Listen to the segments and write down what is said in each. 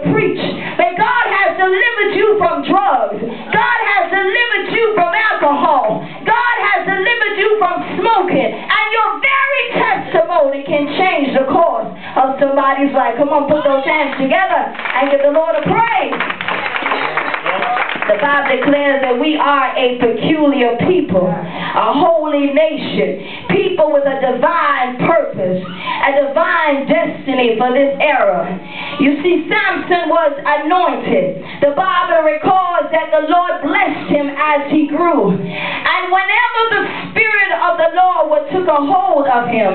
preach that God has delivered you from drugs. God has delivered you from alcohol. God has delivered you from smoking. And your very testimony can change the course of somebody's life. Come on, put those hands together and give the Lord a praise. The Bible declares that we are a peculiar people, a holy nation, people with a divine purpose, a divine destiny for this era. You see, Samson was anointed. The Bible records that the Lord blessed him as he grew. And whenever the Spirit of the Lord took a hold of him,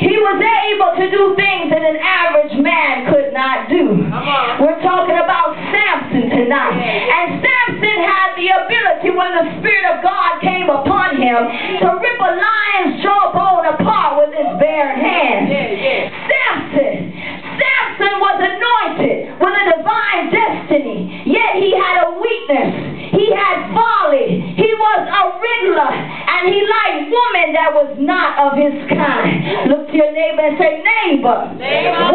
he was able to do things that an average man could not do. We're talking about Samson tonight. And Samson had the ability, when the Spirit of God came upon him, to rip a lion's jawbone apart with his bare hands. Samson was anointed with a divine destiny, yet he had a weakness. He had folly. He was a riddler, and he liked women that was not of his kind. Look to your neighbor and say, neighbor,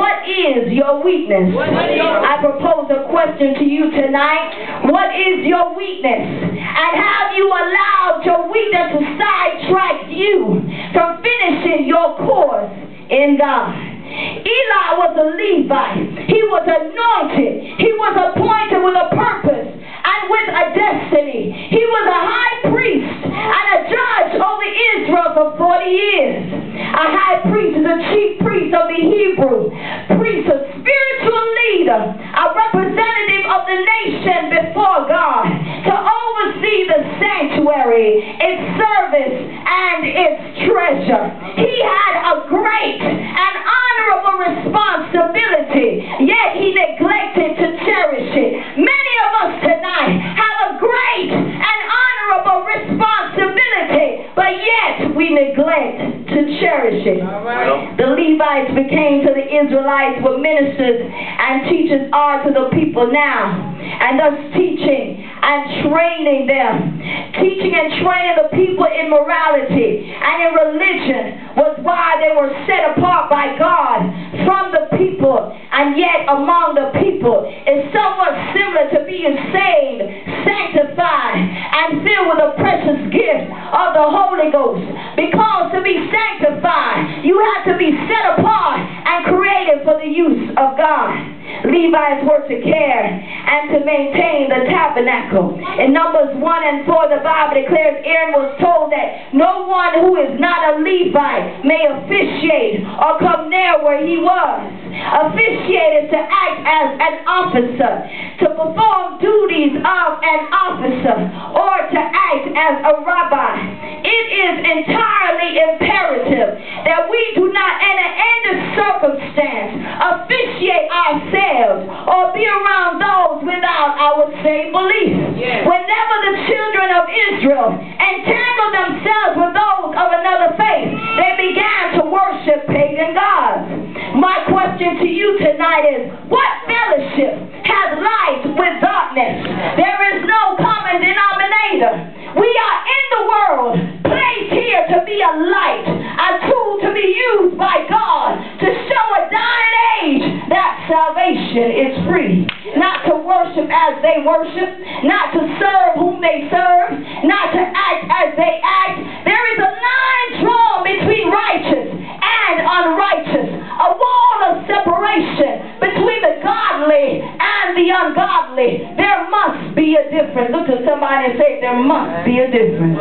what is your weakness? I propose a question to you tonight. What is your weakness? And have you allowed your weakness to sidetrack you from finishing your course in God? Eli was a Levite. He was anointed. He was appointed with a purpose and with a destiny. He was a high priest and a judge over Israel for 40 years. A high priest is a chief priest of the Hebrew priest, a spiritual leader, a representative of the nation before God, to oversee the sanctuary, its service, and its treasure. He had a great and honorable responsibility, yet he neglected to cherish it. Many of us tonight have a great and honorable responsibility, but yet we neglect to cherish it. The Levites became to the Israelites what ministers and teachers are to the people now, and thus teaching and training them. Teaching and training the people in morality and in religion was why they were set apart by God from the people, and yet among the people is somewhat similar to being saved, sanctified, and filled with the precious gift of the Holy Ghost. Because to be sanctified, you have to be set apart and created for the use of God. Levites were to care and to maintain the tabernacle. In Numbers 1 and 4, the Bible declares Aaron was told that no one who is not a Levite may officiate or come near where he was. Officiate is to act as an officer, to perform duties of an officer, or to act as a rabbi. It is entirely imperative that we do not, in any circumstance, officiate ourselves or be around those without our same belief. Whenever the children of Israel entangled themselves with those of another faith, they began to worship pagan gods. My question to you tonight is, what fellowship has light with darkness? There is no common denominator. We are in the world, placed here to be a light, a tool to be used by God to show a dying age that salvation is free. Not to worship as they worship, not to serve whom they serve, not to act as they act. There is a line drawn between righteous and unrighteous, a wall of separation between the godly and the ungodly. There must be a difference. Look to somebody and say, there must be a difference.